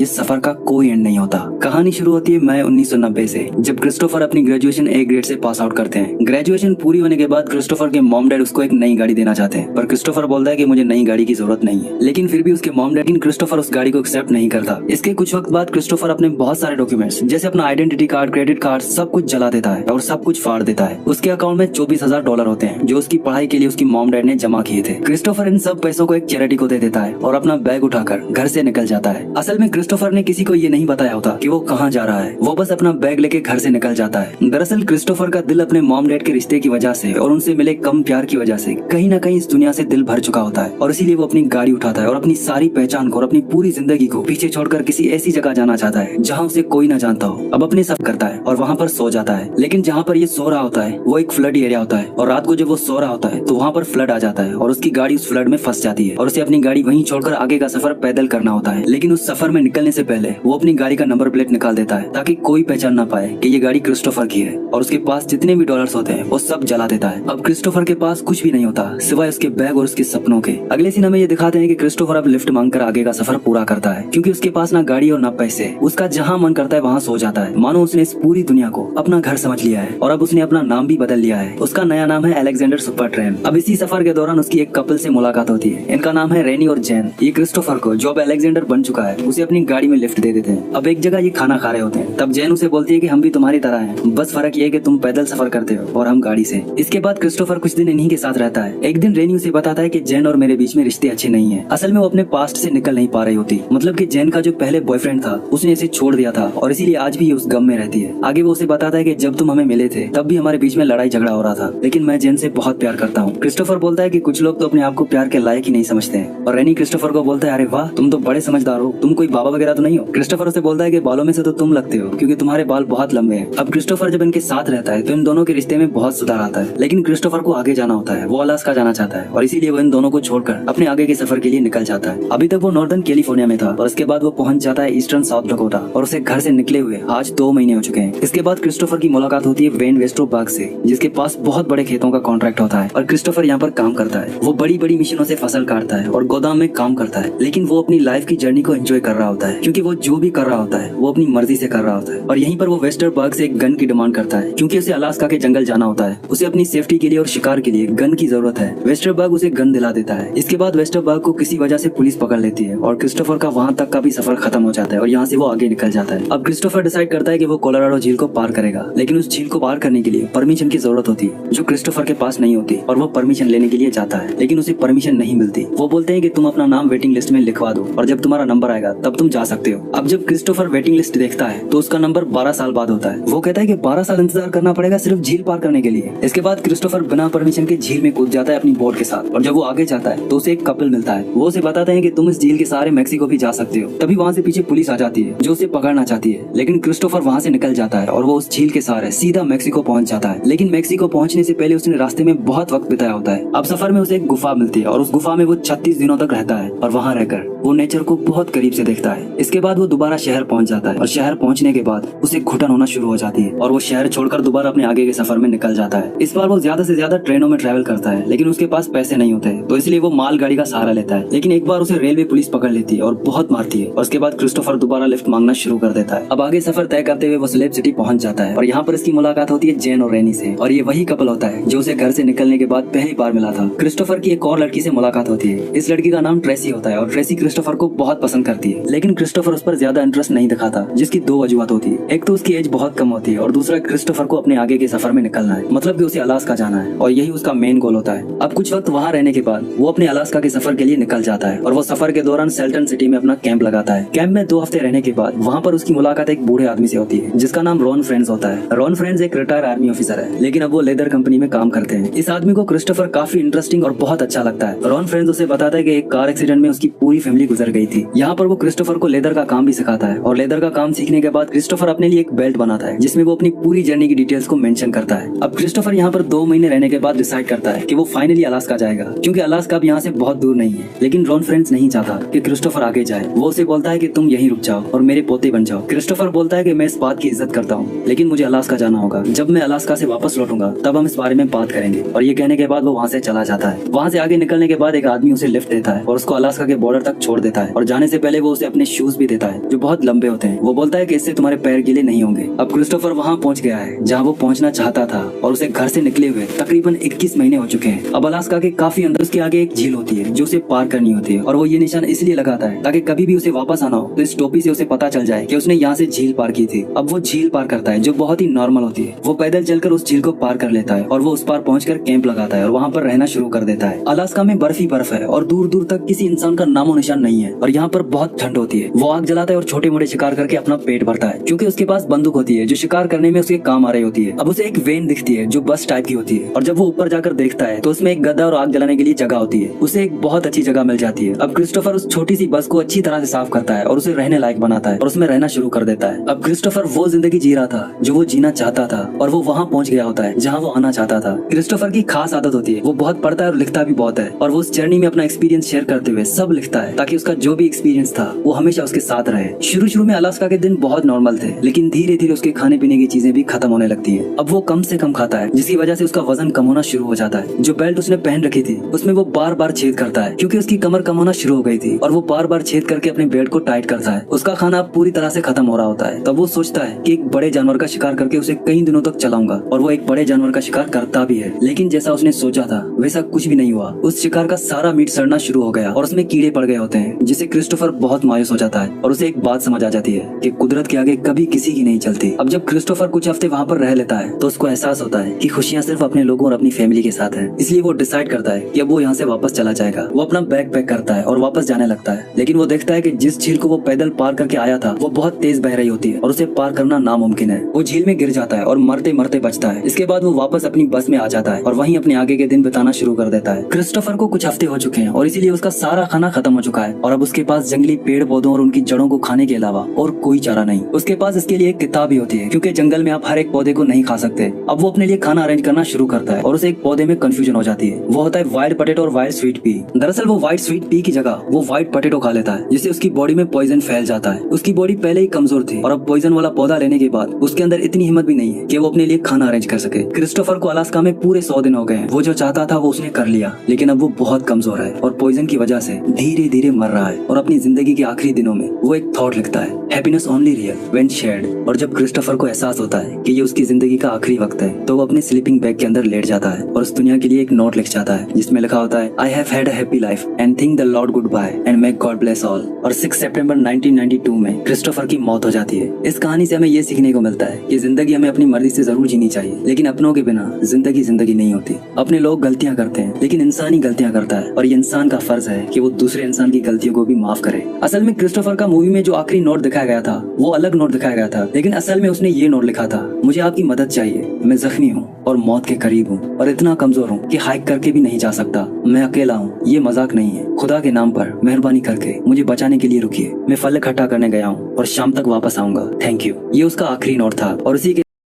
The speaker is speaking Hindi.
इस सफर का कोई एंड नहीं होता। कहानी शुरू होती है मई 1990 से, जब क्रिस्टोफर अपनी ग्रेजुएशन ए ग्रेड से पास आउट करते हैं। ग्रेजुएशन पूरी होने के बाद क्रिस्टोफर के मॉम डैड उसको एक नई गाड़ी देना चाहते हैं, पर क्रिस्टोफर बोलता है कि मुझे नई गाड़ी की जरूरत नहीं है। लेकिन फिर भी उसके मॉम डैड क्रिस्टोफर उस गाड़ी को एक्सेप्ट नहीं करता। इसके कुछ वक्त बाद क्रिस्टोफर अपने बहुत सारे डॉक्यूमेंट्स जैसे अपना आइडेंटिटी कार्ड, क्रेडिट कार्ड सब कुछ जला देता है और सब कुछ फाड़ देता है। उसके अकाउंट में $24,000 होते हैं जो उसकी पढ़ाई के लिए उसकी मॉम डैड ने जमा किए थे। क्रिस्टोफर इन सब पैसों को एक चैरिटी को दे देता है और अपना बैग उठाकर घर से निकल जाता है। असल में क्रिस्टोफर ने किसी को ये नहीं बताया होता कि वो कहाँ जा रहा है, वो बस अपना बैग लेके घर से निकल जाता है। दरअसल क्रिस्टोफर का दिल अपने मॉम डैड के रिश्ते की वजह से और उनसे मिले कम प्यार की वजह से कहीं ना कहीं इस दुनिया से दिल भर चुका होता है और इसीलिए वो अपनी गाड़ी उठाता है और अपनी सारी पहचान को और अपनी पूरी जिंदगी को पीछे छोड़कर किसी ऐसी जगह जाना चाहता है जहाँ उसे कोई ना जानता हो। अब अपने सब करता है और वहाँ पर सो जाता है। लेकिन जहाँ पर ये सो रहा होता है वो एक फ्लड एरिया होता है और रात को जब वो सो रहा होता है तो वहाँ पर फ्लड आ जाता है और उसकी गाड़ी उस फ्लड में फंस जाती है और उसे अपनी गाड़ी वहीं छोड़कर आगे का सफर पैदल करना होता है। लेकिन उस सफर में निकलने से पहले वो अपनी गाड़ी का नंबर प्लेट निकाल देता है ताकि कोई पहचान ना पाए कि ये गाड़ी क्रिस्टोफर की है और उसके पास जितने भी डॉलर्स होते हैं वो सब जला देता है। अब क्रिस्टोफर के पास कुछ भी नहीं होता सिवाय उसके बैग और उसके सपनों के। अगले सीन में ये दिखाते हैं कि क्रिस्टोफर अब लिफ्ट मांगकर आगे का सफर पूरा करता है क्योंकि उसके पास ना गाड़ी और ना पैसे। उसका जहाँ मन करता है वहाँ सो जाता है, मानो उसने इस पूरी दुनिया को अपना घर समझ लिया है और अब उसने अपना नाम भी बदल लिया है। उसका नया नाम है अलेक्जेंडर सुपरट्रेन। अब इसी सफर के दौरान उसकी एक कपल से मुलाकात होती है। इनका नाम है रेनी और जैन। ये क्रिस्टोफर को जो अब अलेक्जेंडर बन चुका है उसे अपनी गाड़ी में लिफ्ट दे देते हैं। अब एक जगह ये खाना खा रहे होते हैं, तब जैन उसे बोलती है कि हम भी तुम्हारी तरह हैं, बस फर्क ये है कि तुम पैदल सफर करते हो और हम गाड़ी से। इसके बाद क्रिस्टोफर कुछ दिन इन्हीं के साथ रहता है। एक दिन रेनी उसे बताता है कि जैन और मेरे बीच में रिश्ते अच्छे नहीं है। असल में वो अपने पास्ट से निकल नहीं पा रही होती, मतलब कि जैन का जो पहले बॉयफ्रेंड था उसने इसे छोड़ दिया था और इसीलिए आज भी ये उस गम में रहती है। आगे वो उसे बताता है कि जब तुम हमें मिले थे तब भी हमारे बीच में लड़ाई झगड़ा हो रहा था, लेकिन मैं जैन से बहुत प्यार करता हूँ। क्रिस्टोफर बोलता है कि कुछ लोग तो अपने आप को प्यार के लायक ही नहीं समझते हैं और रेनी क्रिस्टोफर को बोलता है अरे वाह तुम तो बड़े समझदार हो, तुम कोई बाबा वगैरह तो नहीं हो। क्रिस्टोफर उसे बोलता है कि बालों में से तो तुम लगते हो क्योंकि तुम्हारे बाल बहुत लंबे हैं। अब क्रिस्टोफर जब इनके साथ रहता है तो इन दोनों के रिश्ते में बहुत सुधार आता है, लेकिन क्रिस्टोफर को आगे जाना होता है। वो अलास्का जाना चाहता है और इसीलिए वो इन दोनों को छोड़कर अपने आगे के सफर के लिए निकल जाता है। अभी तक वो नॉर्दर्न कैलिफोर्निया में था और उसके बाद वो पहुंच जाता है ईस्टर्न साउथ डकोटा और उसे घर से निकले हुए आज 2 महीने हो चुके हैं। इसके बाद क्रिस्टोफर की मुलाकात होती है वेन वेस्ट्रोबर्ग से, जिसके पास बहुत बड़े खेतों का कॉन्ट्रैक्ट होता है और क्रिस्टोफर यहाँ पर काम करता है। वो बड़ी बड़ी मशीनों से फसल काटता है और गोदाम में काम करता है, लेकिन वो अपनी लाइफ की जर्नी को एंजॉय कर रहा होता है क्योंकि वो जो भी कर रहा होता है वो अपनी मर्जी से कर रहा होता है। और यहीं पर वो वेस्टरबर्ग से एक गन की डिमांड करता है क्योंकि उसे अलास्का के जंगल जाना होता है। उसे अपनी सेफ्टी के लिए और शिकार के लिए गन की जरूरत है। वेस्टरबर्ग उसे गन दिला देता है। इसके बाद वेस्टरबर्ग को किसी वजह से पुलिस पकड़ लेती है और क्रिस्टोफर का वहाँ तक का भी सफर खत्म हो जाता है और यहाँ से वो आगे निकल जाता है। अब क्रिस्टोफर डिसाइड करता है कि वो कोलोराडो झील को पार करेगा, लेकिन उस झील को पार करने के लिए परमिशन की जरूरत होती है जो क्रिस्टोफर के पास नहीं होती और वो परमिशन लेने के लिए जाता है, लेकिन उसे परमिशन नहीं मिलती। वो बोलते हैं कि तुम अपना नाम वेटिंग लिस्ट में लिखवा दो और जब तुम्हारा नंबर आएगा तब तुम जा सकते हो। अब जब क्रिस्टोफर वेटिंग लिस्ट देखता है तो उसका नंबर 12 साल बाद होता है। वो कहता है कि 12 साल इंतजार करना पड़ेगा सिर्फ झील पार करने के लिए। इसके बाद क्रिस्टोफर बिना परमिशन के झील में कूद जाता है अपनी बोट के साथ और जब वो आगे जाता है तो उसे एक कपल मिलता है। वो उसे बताते हैं कि तुम इस झील के सहारे मैक्सिको भी जा सकते हो। तभी वहाँ से पीछे पुलिस आ जाती है जो उसे पकड़ना चाहती है, लेकिन क्रिस्टोफर वहाँ से निकल जाता है और वो उस झील के सहारे सीधा मैक्सिको पहुँच जाता है। लेकिन मैक्सिको पहुँचने से पहले उसने रास्ते में बहुत वक्त बिताया होता है। अब सफर में उसे एक गुफा मिलती है और उस गुफा में वो 36 दिनों तक रहता है और वहाँ रहकर वो नेचर को बहुत करीब से देखता है। इसके बाद वो दोबारा शहर पहुँच जाता है और शहर पहुँचने के बाद उसे घुटन होना शुरू हो जाती है और वो शहर छोड़कर दोबारा अपने आगे के सफर में निकल जाता है। इस बार वो ज्यादा से ज्यादा ट्रेनों में ट्रैवल करता है, लेकिन उसके पास पैसे नहीं होते तो इसलिए वो माल गाड़ी का सहारा लेता है। लेकिन एक बार उसे रेलवे पुलिस पकड़ लेती है और बहुत मारती है और उसके बाद क्रिस्टोफर दोबारा लिफ्ट मांगना शुरू कर देता है। अब आगे सफर तय करते हुए वो स्लेव सिटी पहुंच जाता है और यहाँ पर इसकी मुलाकात होती है जैन और रेनी से और ये वही कपल होता है जो उसे घर से निकलने के बाद पहली बार मिला था। क्रिस्टोफर की एक और लड़की से मुलाकात होती है। इस लड़की का नाम ट्रेसी होता है और ट्रेसी क्रिस्टोफर को बहुत पसंद करती है, लेकिन क्रिस्टोफर उस पर ज्यादा इंटरेस्ट नहीं दिखाता, जिसकी 2 वजूहत होती है। एक तो उसकी एज बहुत कम होती है और दूसरा क्रिस्टोफर को अपने आगे के सफर में निकलना है, मतलब कि उसे अलास्का जाना है और यही उसका मेन गोल होता है। अब कुछ वक्त वहाँ रहने के बाद वो अपने अलास्का के सफर के लिए निकल जाता है और वो सफर के दौरान सेल्टन सिटी में अपना कैंप लगाता है। कैंप में 2 हफ्ते रहने के बाद वहाँ पर उसकी मुलाकात एक बूढ़े आदमी से होती है जिसका नाम रॉन फ्रेंड्स होता है। रॉन फ्रेंड्स एक रिटायर आर्मी ऑफिसर है, लेकिन अब वो लेदर कंपनी में काम करते हैं। इस आदमी को क्रिस्टोफर काफी इंटरेस्टिंग और बहुत अच्छा लगता है। रॉन फ्रेंड्स उसे बताता है कि एक कार एक्सीडेंट में उसकी पूरी फैमिली गुजर गई थी। यहाँ पर वो क्रिस्टोफर को लेदर का काम भी सिखाता है और लेदर का काम सीखने के बाद क्रिस्टोफर अपने लिए एक बेल्ट बनाता है जिसमें वो अपनी पूरी जर्नी की डिटेल्स को मेंशन करता है। अब क्रिस्टोफर यहाँ पर 2 महीने रहने के बाद डिसाइड करता है कि वो फाइनली अलास्का जाएगा, क्योंकि अलास्का अब यहाँ से बहुत दूर नहीं है। लेकिन रॉन फ्रेंड्स नहीं चाहता कि क्रिस्टोफर आगे जाए। वो उसे बोलता है कि तुम यहीं रुक जाओ और मेरे पोते बन जाओ। क्रिस्टोफर बोलता है कि मैं इस बात की इज्जत करता हूँ, लेकिन मुझे अलास्का जाना होगा। जब मैं अलास्का से वापस लौटूंगा तब हम इस बारे में बात करेंगे। और ये कहने के बाद वो वहाँ से चला जाता है। वहाँ से आगे निकलने के बाद एक आदमी उसे लिफ्ट देता है और उसको अलास्का के बॉर्डर तक छोड़ देता है और जाने से पहले वो उसे अपने शूज भी देता है जो बहुत लंबे होते हैं। वो बोलता है कि इससे तुम्हारे पैर गीले नहीं होंगे। अब क्रिस्टोफर वहाँ पहुँच गया है जहाँ वो पहुँचना चाहता था और उसे घर से निकले हुए तकरीबन 21 महीने हो चुके हैं। अब अलास्का के काफी अंदर उसके आगे एक झील होती है जो उसे पार करनी होती है और वो ये निशान इसलिए लगाता है ताकि कभी भी उसे वापस आना हो तो इस टोपी से उसे पता चल जाए कि उसने यहाँ से झील पार की थी। अब वो झील पार करता है जो बहुत ही नॉर्मल होती है। वो पैदल चलकर उस झील को पार कर लेता है और वो उस पार पहुंचकर कैंप लगाता है और वहाँ पर रहना शुरू कर देता है। अलास्का में बर्फ ही बर्फ है और दूर दूर तक किसी इंसान का नामो निशान नहीं है और यहाँ पर बहुत ठंड होती है। वो आग जलाता है और छोटे मोटे शिकार करके अपना पेट भरता है क्योंकि उसके पास बंदूक होती है जो शिकार करने में उसके काम आ रही होती है। अब उसे एक वेन दिखती है जो बस टाइप की होती है और जब वो ऊपर जाकर देखता है तो उसमें एक गड्ढा और आग जलाने के लिए जगह होती है। उसे एक बहुत अच्छी जगह मिल जाती है। अब क्रिस्टोफर उस छोटी सी बस को अच्छी तरह से साफ करता है और उसे रहने लायक बनाता है और उसमें रहना शुरू कर देता है। अब क्रिस्टोफर वो जिंदगी जी रहा था जो वो जीना चाहता था और वो वहाँ पहुँच गया होता है जहाँ वो आना चाहता था। क्रिस्टोफर की खास आदत होती है, वो बहुत पढ़ता है और लिखता भी बहुत है और वो उस जर्नी में अपना एक्सपीरियंस शेयर करते हुए सब लिखता है ताकि उसका जो भी एक्सपीरियंस था वो हमेशा उसके साथ रहे। शुरू में अलास्का के दिन बहुत नॉर्मल थे लेकिन धीरे धीरे उसके खाने पीने की चीजें भी खत्म होने लगती है। अब वो कम से कम खाता है जिसकी वजह से उसका वजन कम होना शुरू हो जाता है। जो बेल्ट उसने पहन रखी थी उसमें वो बार बार छेद करता है क्योंकि उसकी कमर कम होना शुरू हो गई थी और वो बार बार छेद करके अपने बेल्ट को टाइट करता है। उसका खाना अब पूरी तरह से खत्म हो रहा होता है। तब वो सोचता है कि एक बड़े जानवर का शिकार करके उसे कई दिनों तक चलाऊंगा और वो एक बड़े जानवर का शिकार करता भी है लेकिन जैसा उसने सोचा था वैसा कुछ भी नहीं हुआ। उस शिकार का सारा मीट सड़ना शुरू हो गया और उसमें कीड़े पड़ गए होते हैं जिससे क्रिस्टोफर बहुत मायूस हो जाता है और उसे एक बात समझ आ जाती है कि कुदरत के आगे कभी किसी की नहीं चलती। अब जब क्रिस्टोफर कुछ हफ्ते वहाँ पर रह लेता है तो उसको एहसास होता है कि खुशियाँ सिर्फ अपने लोगों और अपनी फैमिली के साथ है। इसलिए वो डिसाइड करता है कि अब वो यहाँ से वापस चला जाएगा। वो अपना बैग पैक करता है और वापस जाने लगता है लेकिन वो देखता है कि जिस झील को वो पैदल पार करके आया था वो बहुत तेज बह रही होती है और उसे पार करना नामुमकिन है। वो झील में गिर जाता है और मरते मरते बचता है। इसके बाद वो वापस अपनी बस में आ जाता है और वहीं अपने आगे के दिन बिताना शुरू कर देता है। क्रिस्टोफर को कुछ हफ्ते हो चुके हैं और इसीलिए उसका सारा खाना खत्म हो चुका है और अब उसके पास जंगली पेड़ पौधों और उनकी जड़ों को खाने के अलावा और कोई चारा नहीं। उसके पास इसके लिए एक किताब भी होती है क्योंकि जंगल में आप हर एक पौधे को नहीं खा सकते। अब वो अपने लिए खाना अरेंज करना शुरू करता है और उसे एक पौधे में कंफ्यूजन हो जाती है। वो होता है व्हाइट पोटैटो और व्हाइट स्वीट पी। दरअसल वो व्हाइट स्वीट पी की जगह वो व्हाइट पोटैटो खा लेता है जिससे उसकी बॉडी में पॉइजन फैल जाता है। उसकी बॉडी पहले ही कमजोर थी और अब पॉइजन वाला पौधा लेने के बाद उसके अंदर इतनी हिम्मत भी नहीं है कि वो अपने लिए खाना अरेंज कर सके। क्रिस्टोफर को अलास्का में पूरे 100 दिन हो गए हैं। वो जो चाहता था वो उसने कर लिया लेकिन अब वो बहुत कमजोर है और पॉइजन की वजह से धीरे धीरे मर रहा है और अपनी जिंदगी के आखिरी दिनों में वो एक थॉट लिखता है, happiness only real when shared. और जब क्रिस्टोफर को एहसास होता है कि ये उसकी जिंदगी का आखिरी वक्त है तो वो अपने स्लीपिंग बैग के अंदर लेट जाता है और उस दुनिया के लिए एक नोट लिख जाता है जिसमें लिखा होता है, I have had a happy life and think the Lord good bye and may God bless all. और 6 सितंबर 1992 में क्रिस्टोफर की मौत हो जाती है। इस कहानी से हमें ये सीखने को मिलता है कि जिंदगी हमें अपनी मर्जी से जरूर जीनी चाहिए लेकिन अपनों के बिना जिंदगी जिंदगी नहीं होती। अपने लोग गलतियां करते हैं लेकिन इंसान ही गलतियां करता है और ये इंसान का फर्ज है कि वो दूसरे इंसान की गलतियों को भी माफ करे। असल में क्रिस्टोफर का मूवी में जो आखिरी नोट दिखाया गया था वो अलग नोट दिखाया गया था लेकिन असल में उसने ये नोट लिखा था, मुझे आपकी मदद चाहिए, मैं जख्मी हूँ और मौत के करीब हूँ और इतना कमजोर हूँ कि हाइक करके भी नहीं जा सकता। मैं अकेला हूँ, ये मजाक नहीं है। खुदा के नाम पर मेहरबानी करके मुझे बचाने के लिए रुकिए। मैं फल इकट्ठा करने गया हूँ और शाम तक वापस आऊंगा। Thank you. ये उसका आखिरी नोट था और उसी के